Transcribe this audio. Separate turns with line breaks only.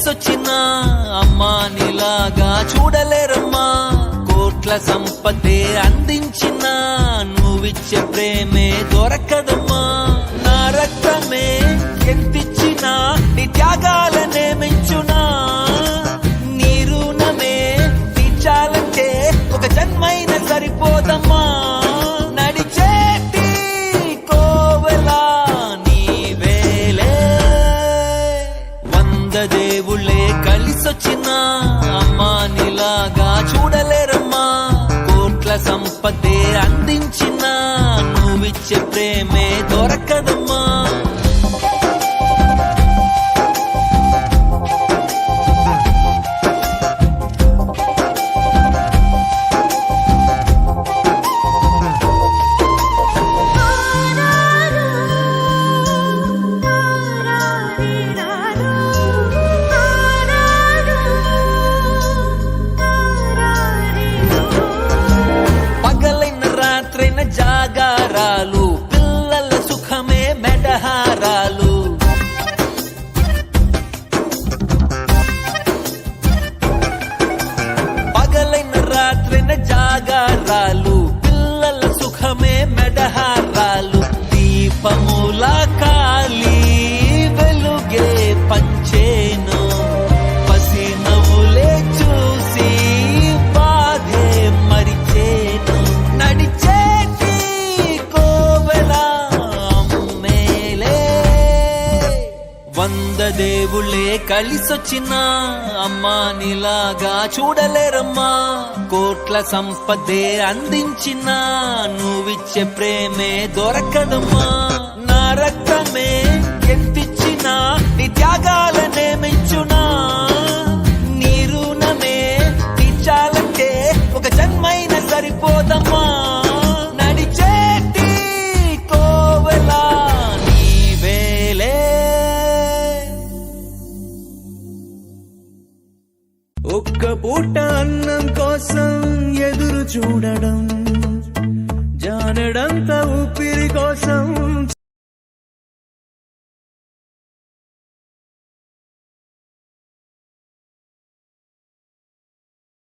కలిసొచ్చిన అమ్మా నీలాగా చూడలేరమ్మా. కోట్ల సంపదే అందించిన నువ్విచ్చే ప్రేమే దొరకదమ్మా. నా రక్తమే ఎంతిచ్చినా నీ త్యాగాలనే మెంచునా. నీ రుణమే తీర్చాలంటే ఒక జన్మైన సరిపోదమ్మా. నడిచేటి కోవెలా నీవేలే. 100 దేవుళ్ళే కలిసొచ్చిన అమ్మా నీలాగా చూడలేరమ్మా. కోట్ల సంపదే అందించిన నువ్విచ్చే ప్రేమే దొరకదమ్మా. జాగారాలు పిల్లల సుఖమే మెడహారాలు. పగలైన రాత్రైన జాగారాలు పిల్లల సుఖమే మెడహారాలు. దీపముల కాలి వెలుగే పంచేను. పసి నవ్వులే చూసి బాధే మరిచేను. నడిచే 100 దేవుళ్ళే కలిసొచ్చిన అమ్మా నీలాగా చూడలేరమ్మా. కోట్ల సంపదే అందించిన నువ్విచ్చే ప్రేమే దొరకదమ్మా. నా రక్తమే ఎంతిచ్చినా నీ త్యాగాలనే మెంచునా. నీ రుణమే తీర్చాలంటే ఒక జన్మైన సరిపోదమ్మా.